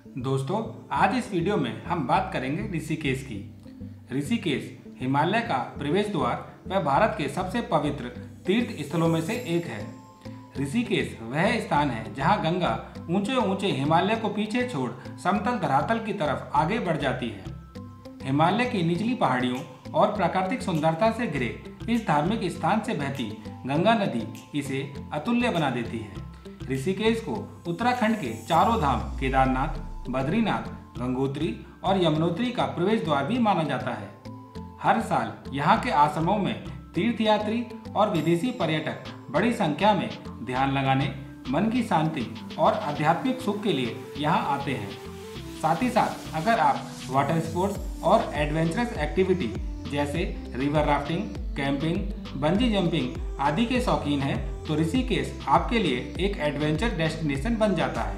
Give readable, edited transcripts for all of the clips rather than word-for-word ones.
दोस्तों, आज इस वीडियो में हम बात करेंगे ऋषिकेश की। ऋषिकेश हिमालय का प्रवेश द्वार व भारत के सबसे पवित्र तीर्थ स्थलों में से एक है। ऋषिकेश वह स्थान है जहां गंगा ऊंचे ऊंचे हिमालय को पीछे छोड़ समतल धरातल की तरफ आगे बढ़ जाती है। हिमालय की निचली पहाड़ियों और प्राकृतिक सुंदरता से घिरे इस धार्मिक स्थान से बहती गंगा नदी इसे अतुल्य बना देती है। ऋषिकेश को उत्तराखंड के चारों धाम केदारनाथ, बद्रीनाथ, गंगोत्री और यमुनोत्री का प्रवेश द्वार भी माना जाता है। हर साल यहाँ के आश्रमों में तीर्थयात्री और विदेशी पर्यटक बड़ी संख्या में ध्यान लगाने, मन की शांति और आध्यात्मिक सुख के लिए यहाँ आते हैं। साथ ही साथ अगर आप वाटर स्पोर्ट्स और एडवेंचरस एक्टिविटी जैसे river rafting, camping, bungee jumping आदि के शौकीन हैं तो ऋषिकेश आपके लिए एक एडवेंचर डेस्टिनेशन बन जाता है।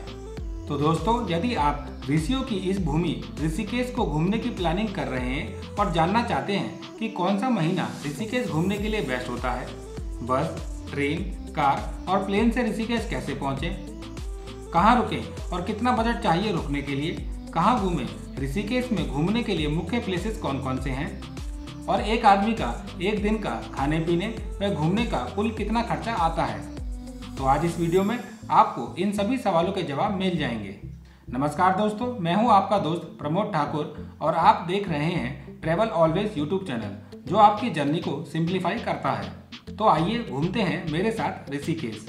तो दोस्तों, यदि आप ऋषियों की इस भूमि ऋषिकेश को घूमने की प्लानिंग कर रहे हैं और जानना चाहते हैं कि कौन सा महीना ऋषिकेश घूमने के लिए बेस्ट होता है, बस, ट्रेन, कार और प्लेन से ऋषिकेश कैसे पहुंचे, कहां रुकें और कितना बजट चाहिए रुकने के लिए, कहां घूमें, ऋषिकेश में घूमने के लिए मुख्य प्लेसेस कौन कौन से हैं और एक आदमी का एक दिन का खाने पीने व घूमने का कुल कितना खर्चा आता है, तो आज इस वीडियो में आपको इन सभी सवालों के जवाब मिल जाएंगे। नमस्कार दोस्तों, मैं हूं आपका दोस्त प्रमोद ठाकुर और आप देख रहे हैं ट्रैवल ऑलवेज यूट्यूब चैनल, जो आपकी जर्नी को सिंप्लीफाई करता है। तो आइए घूमते हैं मेरे साथ ऋषिकेश।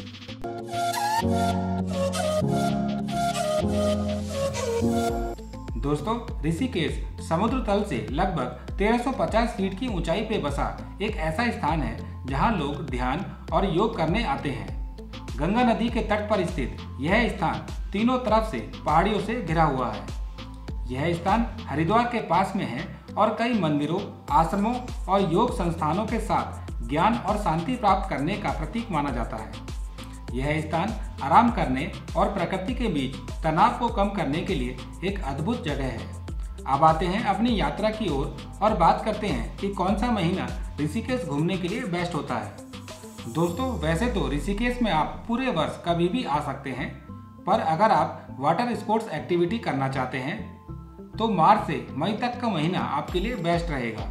दोस्तों, ऋषिकेश समुद्र तल से लगभग 1350 फीट की ऊंचाई पे बसा एक ऐसा स्थान है जहां लोग ध्यान और योग करने आते हैं। गंगा नदी के तट पर स्थित यह स्थान तीनों तरफ से पहाड़ियों से घिरा हुआ है। यह स्थान हरिद्वार के पास में है और कई मंदिरों, आश्रमों और योग संस्थानों के साथ ज्ञान और शांति प्राप्त करने का प्रतीक माना जाता है। यह स्थान आराम करने और प्रकृति के बीच तनाव को कम करने के लिए एक अद्भुत जगह है। अब आते हैं अपनी यात्रा की ओर और बात करते हैं कि कौन सा महीना ऋषिकेश घूमने के लिए बेस्ट होता है। दोस्तों, वैसे तो ऋषिकेश में आप पूरे वर्ष कभी भी आ सकते हैं, पर अगर आप वाटर स्पोर्ट्स एक्टिविटी करना चाहते हैं तो मार्च से मई तक का महीना आपके लिए बेस्ट रहेगा।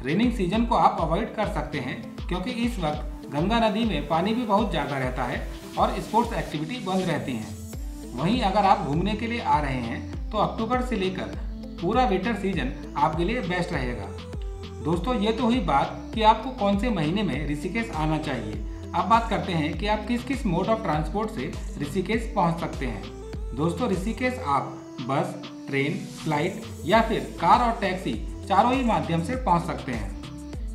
रेनिंग सीजन को आप अवॉइड कर सकते हैं क्योंकि इस वक्त गंगा नदी में पानी भी बहुत ज़्यादा रहता है और स्पोर्ट्स एक्टिविटी बंद रहती हैं। वहीं अगर आप घूमने के लिए आ रहे हैं तो अक्टूबर से लेकर पूरा विंटर सीजन आपके लिए बेस्ट रहेगा। दोस्तों, ये तो हुई बात कि आपको कौन से महीने में ऋषिकेश आना चाहिए। अब बात करते हैं कि आप किस किस मोड ऑफ ट्रांसपोर्ट से ऋषिकेश पहुंच सकते हैं। दोस्तों, ऋषिकेश आप बस, ट्रेन, फ्लाइट या फिर कार और टैक्सी चारों ही माध्यम से पहुंच सकते हैं।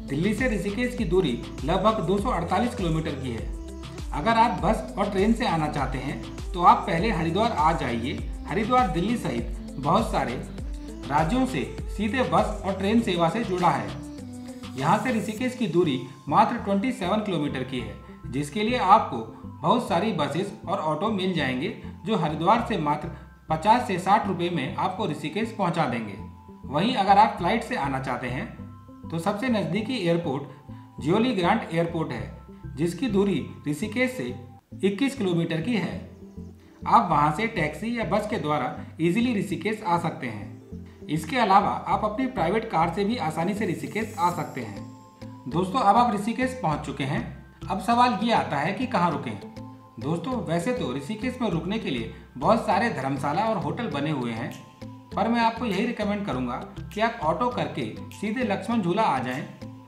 दिल्ली से ऋषिकेश की दूरी लगभग 248 किलोमीटर की है। अगर आप बस और ट्रेन से आना चाहते हैं तो आप पहले हरिद्वार आ जाइए। हरिद्वार दिल्ली सहित बहुत सारे राज्यों से सीधे बस और ट्रेन सेवा से जुड़ा है। यहाँ से ऋषिकेश की दूरी मात्र 27 किलोमीटर की है, जिसके लिए आपको बहुत सारी बसेस और ऑटो मिल जाएंगे जो हरिद्वार से मात्र 50 से 60 रुपये में आपको ऋषिकेश पहुँचा देंगे। वहीं अगर आप फ्लाइट से आना चाहते हैं तो सबसे नज़दीकी एयरपोर्ट जियोली ग्रांट एयरपोर्ट है, जिसकी दूरी ऋषिकेश से 21 किलोमीटर की है। आप वहां से टैक्सी या बस के द्वारा इजीली ऋषिकेश आ सकते हैं। इसके अलावा आप अपनी प्राइवेट कार से भी आसानी से ऋषिकेश आ सकते हैं। दोस्तों, अब आप ऋषिकेश पहुंच चुके हैं। अब सवाल ये आता है कि कहाँ रुकें। दोस्तों, वैसे तो ऋषिकेश में रुकने के लिए बहुत सारे धर्मशाला और होटल बने हुए हैं, पर मैं आपको यही रिकमेंड करूंगा कि आप ऑटो करके सीधे लक्ष्मण झूला आ जाएं,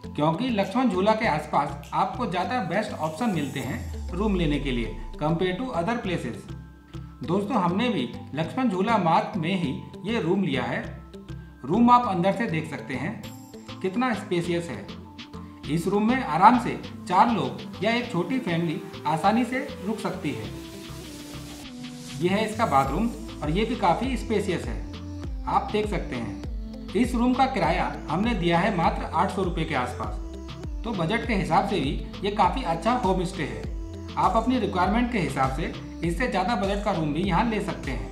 क्योंकि लक्ष्मण झूला के आसपास आपको ज़्यादा बेस्ट ऑप्शन मिलते हैं रूम लेने के लिए कंपेयर टू अदर प्लेसेस। दोस्तों, हमने भी लक्ष्मण झूला मार्ग में ही ये रूम लिया है। रूम आप अंदर से देख सकते हैं कितना स्पेशियस है। इस रूम में आराम से 4 लोग या एक छोटी फैमिली आसानी से रुक सकती है। यह है इसका बाथरूम और ये भी काफ़ी स्पेशियस है, आप देख सकते हैं। इस रूम का किराया हमने दिया है मात्र 800 रुपये के आसपास, तो बजट के हिसाब से भी ये काफ़ी अच्छा होम स्टे है। आप अपनी रिक्वायरमेंट के हिसाब से इससे ज़्यादा बजट का रूम भी यहाँ ले सकते हैं।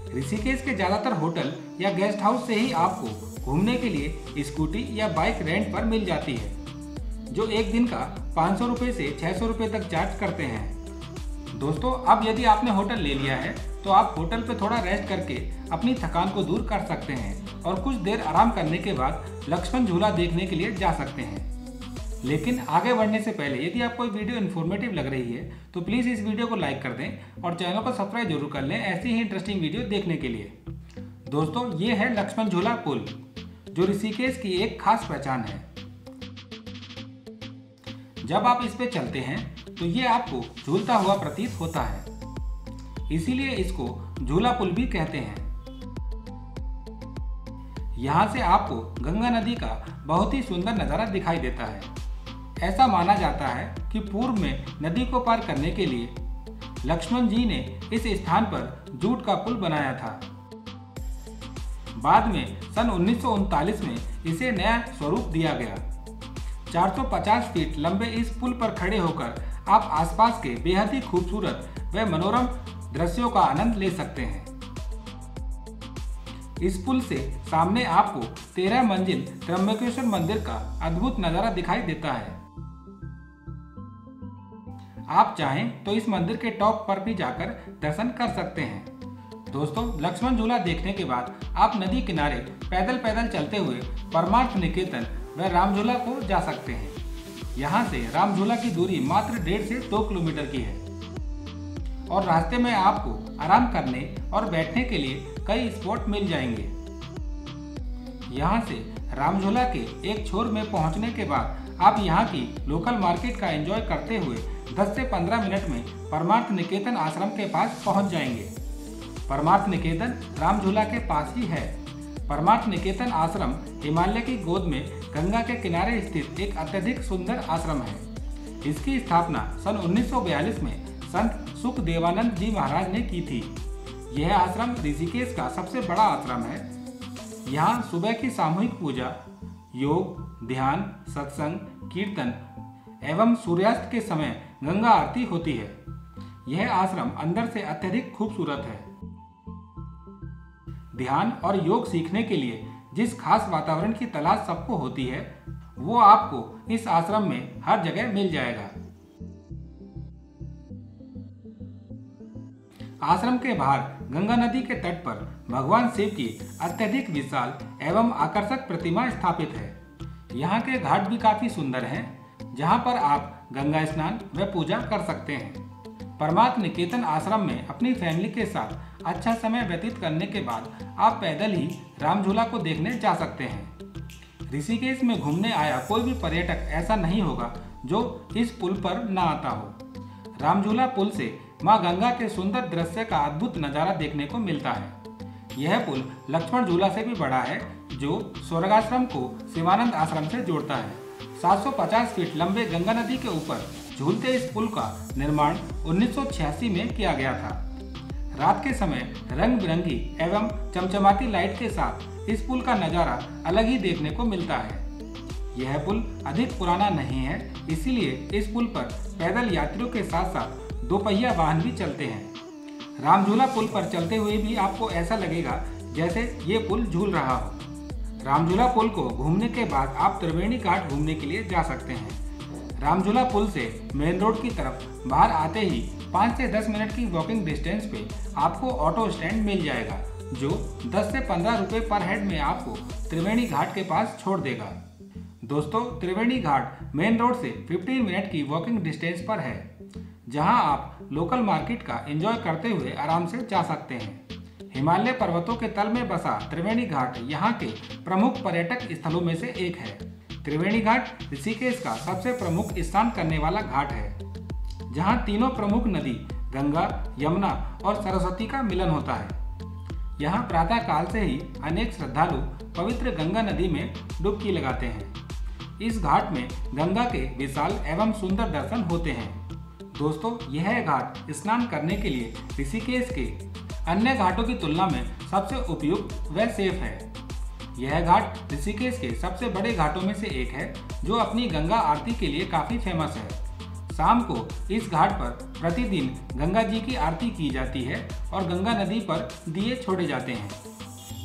ऋषिकेश के ज़्यादातर होटल या गेस्ट हाउस से ही आपको घूमने के लिए स्कूटी या बाइक रेंट पर मिल जाती है, जो एक दिन का 500 रुपये से 600 रुपये तक चार्ज करते हैं। दोस्तों, अब यदि आपने होटल ले लिया है तो आप होटल पे थोड़ा रेस्ट करके अपनी थकान को दूर कर सकते हैं और कुछ देर आराम करने के बाद लक्ष्मण झूला देखने के लिए जा सकते हैं। लेकिन आगे बढ़ने से पहले यदि आपको ये वीडियो इन्फॉर्मेटिव लग रही है तो प्लीज़ इस वीडियो को लाइक कर दें और चैनल को सब्सक्राइब जरूर कर लें ऐसी ही इंटरेस्टिंग वीडियो देखने के लिए। दोस्तों, ये है लक्ष्मण झूला पुल, जो ऋषिकेश की एक खास पहचान है। जब आप इस पे चलते हैं तो ये आपको झूलता हुआ प्रतीत होता है, इसीलिए इसको झूला पुल भी कहते हैं। यहाँ से आपको गंगा नदी का बहुत ही सुंदर नज़ारा दिखाई देता है। ऐसा माना जाता है कि पूर्व में नदी को पार करने के लिए लक्ष्मण जी ने इस स्थान पर जूट का पुल बनाया था। बाद में सन 1939 में इसे नया स्वरूप दिया गया। 450 फीट लंबे इस पुल पर खड़े होकर आप आसपास के बेहद ही खूबसूरत व मनोरम दृश्यों का आनंद ले सकते हैं। इस पुल से सामने आपको 13 मंजिल त्र्यंबकेश्वर मंदिर का अद्भुत नजारा दिखाई देता है। आप चाहें तो इस मंदिर के टॉप पर भी जाकर दर्शन कर सकते हैं। दोस्तों, लक्ष्मण झूला देखने के बाद आप नदी किनारे पैदल पैदल चलते हुए परमार्थ निकेतन व रामझूला को जा सकते हैं। यहाँ से रामझूला की दूरी मात्र 1.5 से 2 किलोमीटर की है और रास्ते में आपको आराम करने और बैठने के लिए कई स्पॉट मिल जाएंगे। यहाँ से रामझूला के एक छोर में पहुँचने के बाद आप यहाँ की लोकल मार्केट का एंजॉय करते हुए 10 से 15 मिनट में परमार्थ निकेतन आश्रम के पास पहुँच जाएंगे। परमार्थ निकेतन रामझूला के पास ही है। परमार्थ निकेतन आश्रम हिमालय की गोद में गंगा के किनारे स्थित एक अत्यधिक सुंदर आश्रम है। इसकी स्थापना सन 1942 में संत सुखदेवानंद जी महाराज ने की थी। यह आश्रम ऋषिकेश का सबसे बड़ा आश्रम है। यहाँ सुबह की सामूहिक पूजा, योग, ध्यान, सत्संग, कीर्तन एवं सूर्यास्त के समय गंगा आरती होती है। यह आश्रम अंदर से अत्यधिक खूबसूरत है। ध्यान और योग सीखने के लिए जिस खास वातावरण की तलाश सबको होती है वो आपको इस आश्रम में हर जगह मिल जाएगा। आश्रम के बाहर गंगा नदी के तट पर भगवान शिव की अत्यधिक विशाल एवं आकर्षक प्रतिमा स्थापित है। यहाँ के घाट भी काफी सुंदर हैं, जहाँ पर आप गंगा स्नान व पूजा कर सकते हैं। परमार्थ निकेतन आश्रम में अपनी फैमिली के साथ अच्छा समय व्यतीत करने के बाद आप पैदल ही रामझूला को देखने जा सकते हैं। ऋषिकेश में घूमने आया कोई भी पर्यटक ऐसा नहीं होगा जो इस पुल पर न आता हो। रामझूला पुल से मां गंगा के सुंदर दृश्य का अद्भुत नज़ारा देखने को मिलता है। यह पुल लक्ष्मण झूला से भी बड़ा है, जो स्वर्गाश्रम को शिवानंद आश्रम से जोड़ता है। 750 फीट लंबे गंगा नदी के ऊपर झूलते इस पुल का निर्माण 1986 में किया गया था। रात के समय रंग बिरंगी एवं चमचमाती लाइट के साथ इस पुल का नज़ारा अलग ही देखने को मिलता है। यह पुल अधिक पुराना नहीं है, इसीलिए इस पुल पर पैदल यात्रियों के साथ साथ दोपहिया वाहन भी चलते हैं। रामझूला पुल पर चलते हुए भी आपको ऐसा लगेगा जैसे ये पुल झूल रहा हो। रामझूला पुल को घूमने के बाद आप त्रिवेणी घाट घूमने के लिए जा सकते हैं। रामझूला पुल से मेन रोड की तरफ बाहर आते ही 5 से 10 मिनट की वॉकिंग डिस्टेंस पे आपको ऑटो स्टैंड मिल जाएगा, जो 10 से 15 रुपये पर हेड में आपको त्रिवेणी घाट के पास छोड़ देगा। दोस्तों, त्रिवेणी घाट मेन रोड से 15 मिनट की वॉकिंग डिस्टेंस पर है, जहां आप लोकल मार्केट का एंजॉय करते हुए आराम से जा सकते हैं। हिमालय पर्वतों के तल में बसा त्रिवेणी घाट यहाँ के प्रमुख पर्यटक स्थलों में से एक है। त्रिवेणी घाट ऋषिकेश का सबसे प्रमुख स्नान करने वाला घाट है, जहाँ तीनों प्रमुख नदी गंगा, यमुना और सरस्वती का मिलन होता है। यहाँ प्रातः काल से ही अनेक श्रद्धालु पवित्र गंगा नदी में डुबकी लगाते हैं। इस घाट में गंगा के विशाल एवं सुंदर दर्शन होते हैं। दोस्तों, यह घाट स्नान करने के लिए ऋषिकेश के अन्य घाटों की तुलना में सबसे उपयुक्त व सेफ है। यह घाट ऋषिकेश के सबसे बड़े घाटों में से एक है, जो अपनी गंगा आरती के लिए काफी फेमस है। शाम को इस घाट पर प्रतिदिन गंगा जी की आरती की जाती है और गंगा नदी पर दिए छोड़े जाते हैं।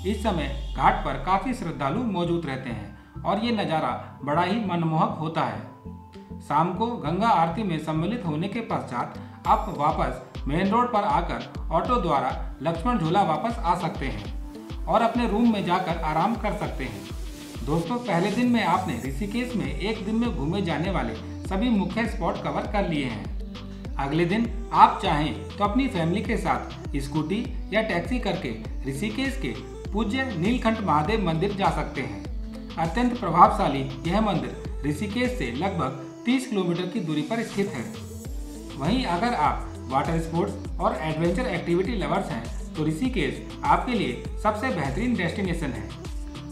इस समय घाट पर काफी श्रद्धालु मौजूद रहते हैं और ये नज़ारा बड़ा ही मनमोहक होता है। शाम को गंगा आरती में सम्मिलित होने के पश्चात आप वापस मेन रोड पर आकर ऑटो द्वारा लक्ष्मण झूला वापस आ सकते हैं और अपने रूम में जाकर आराम कर सकते हैं। दोस्तों, पहले दिन में आपने ऋषिकेश में एक दिन में घूमे जाने वाले सभी मुख्य स्पॉट कवर कर लिए हैं। अगले दिन आप चाहें तो अपनी फैमिली के साथ स्कूटी या टैक्सी करके ऋषिकेश के पूज्य नीलकंठ महादेव मंदिर जा सकते हैं। अत्यंत प्रभावशाली यह मंदिर ऋषिकेश से लगभग 30 किलोमीटर की दूरी पर स्थित है। वहीं अगर आप वाटर स्पोर्ट्स और एडवेंचर एक्टिविटी लवर्स हैं तो ऋषिकेश आपके लिए सबसे बेहतरीन डेस्टिनेशन है।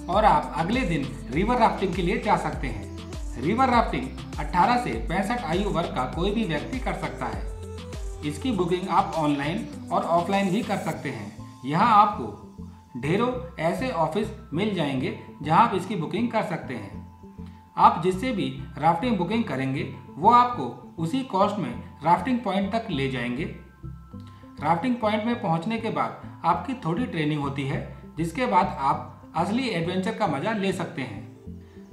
और आप अगले दिन रिवर राफ्टिंग के लिए जा सकते हैं। रिवर राफ्टिंग 18 से 65 आयु वर्ग का कोई भी व्यक्ति कर सकता है। इसकी बुकिंग आप ऑनलाइन और ऑफलाइन भी कर सकते हैं। यहाँ आपको ढेरों ऐसे ऑफिस मिल जाएंगे जहाँ आप इसकी बुकिंग कर सकते हैं। आप जिससे भी राफ्टिंग बुकिंग करेंगे वो आपको उसी कॉस्ट में राफ्टिंग पॉइंट तक ले जाएंगे। राफ्टिंग पॉइंट में पहुँचने के बाद आपकी थोड़ी ट्रेनिंग होती है, जिसके बाद आप असली एडवेंचर का मजा ले सकते हैं।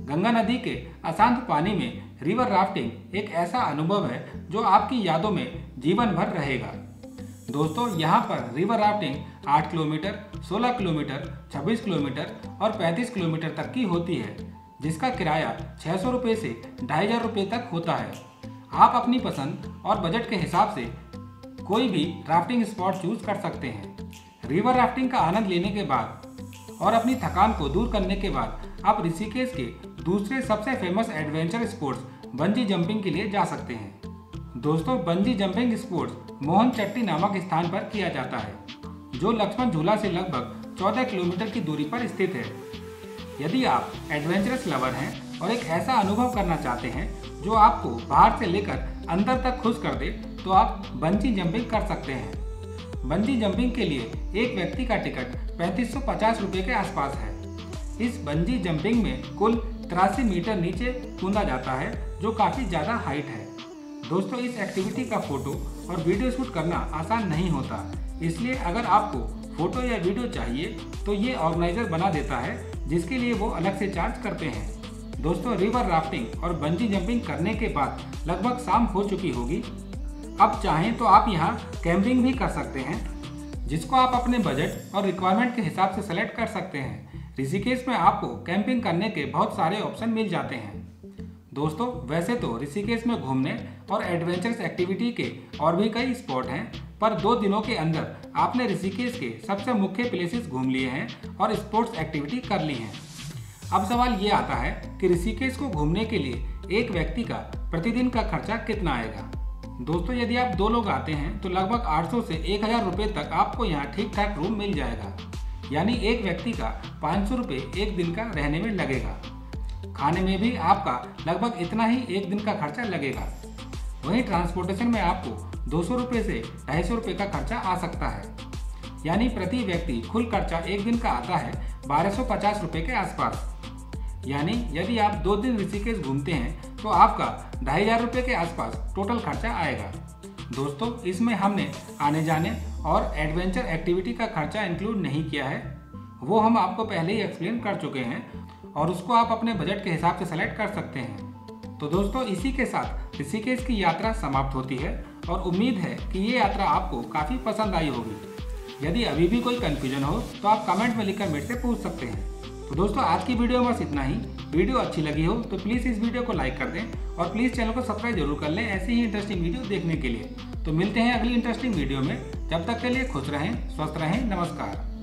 गंगा नदी के अशांत पानी में रिवर राफ्टिंग एक ऐसा अनुभव है जो आपकी यादों में जीवन भर रहेगा। दोस्तों, यहाँ पर river rafting 8 kilometre, 16 kilometre, 26 kilometre और 35 किलोमीटर तक की होती है, जिसका किराया 600 रुपये से 2500 रुपये तक होता है। आप अपनी पसंद और बजट के हिसाब से कोई भी राफ्टिंग स्पॉट चूज कर सकते हैं। रिवर राफ्टिंग का आनंद लेने के बाद और अपनी थकान को दूर करने के बाद आप ऋषिकेश के दूसरे सबसे famous adventure sports bungee jumping के लिए जा सकते हैं। दोस्तों, बंजी जंपिंग स्पोर्ट्स मोहन चट्टी नामक स्थान पर किया जाता है, जो लक्ष्मण झूला से लगभग 14 किलोमीटर की दूरी पर स्थित है। यदि आप एडवेंचरस लवर हैं और एक ऐसा अनुभव करना चाहते हैं जो आपको बाहर से लेकर अंदर तक खुश कर दे, तो आप बंजी जंपिंग कर सकते हैं। बंजी जंपिंग के लिए एक व्यक्ति का टिकट 3550 रुपये के आसपास है। इस बंजी जंपिंग में कुल 83 मीटर नीचे कूदा जाता है, जो काफ़ी ज़्यादा हाइट है। दोस्तों, इस एक्टिविटी का फोटो और वीडियो शूट करना आसान नहीं होता, इसलिए अगर आपको फोटो या वीडियो चाहिए तो ये ऑर्गेनाइजर बना देता है, जिसके लिए वो अलग से चार्ज करते हैं। दोस्तों, रिवर राफ्टिंग और बंजी जंपिंग करने के बाद लगभग शाम हो चुकी होगी। अब चाहें तो आप यहाँ कैंपिंग भी कर सकते हैं, जिसको आप अपने बजट और रिक्वायरमेंट के हिसाब से सेलेक्ट कर सकते हैं। ऋषिकेश में आपको कैंपिंग करने के बहुत सारे ऑप्शन मिल जाते हैं। दोस्तों, वैसे तो ऋषिकेश में घूमने और एडवेंचरस एक्टिविटी के और भी कई स्पॉट हैं, पर 2 दिनों के अंदर आपने ऋषिकेश के सबसे मुख्य प्लेसेस घूम लिए हैं और स्पोर्ट्स एक्टिविटी कर ली हैं। अब सवाल ये आता है कि ऋषिकेश को घूमने के लिए एक व्यक्ति का प्रतिदिन का खर्चा कितना आएगा। दोस्तों, यदि आप 2 लोग आते हैं तो लगभग 800 से 1000 रुपये तक आपको यहाँ ठीक ठाक रूम मिल जाएगा। यानी एक व्यक्ति का 500 रुपये एक दिन का रहने में लगेगा। खाने में भी आपका लगभग इतना ही एक दिन का खर्चा लगेगा। वहीं ट्रांसपोर्टेशन में आपको 200 रुपये से 250 रुपये का खर्चा आ सकता है। यानी प्रति व्यक्ति कुल खर्चा एक दिन का आता है 1250 रुपये के आसपास। यानी यदि आप 2 दिन ऋषिकेश घूमते हैं तो आपका 2500 रुपये के आसपास टोटल खर्चा आएगा। दोस्तों, इसमें हमने आने जाने और एडवेंचर एक्टिविटी का खर्चा इंक्लूड नहीं किया है, वो हम आपको पहले ही एक्सप्लेन कर चुके हैं और उसको आप अपने बजट के हिसाब से सेलेक्ट कर सकते हैं। तो दोस्तों, इसी के साथ ऋषिकेश की यात्रा समाप्त होती है और उम्मीद है कि ये यात्रा आपको काफ़ी पसंद आई होगी। यदि अभी भी कोई कन्फ्यूजन हो तो आप कमेंट में लिखकर मेरे से पूछ सकते हैं। तो दोस्तों, आज की वीडियो में बस इतना ही। वीडियो अच्छी लगी हो तो प्लीज़ इस वीडियो को लाइक कर दें और प्लीज़ चैनल को सब्सक्राइब जरूर कर लें ऐसी ही इंटरेस्टिंग वीडियो देखने के लिए। तो मिलते हैं अगली इंटरेस्टिंग वीडियो में। जब तक के लिए खुश रहें, स्वस्थ रहें, नमस्कार।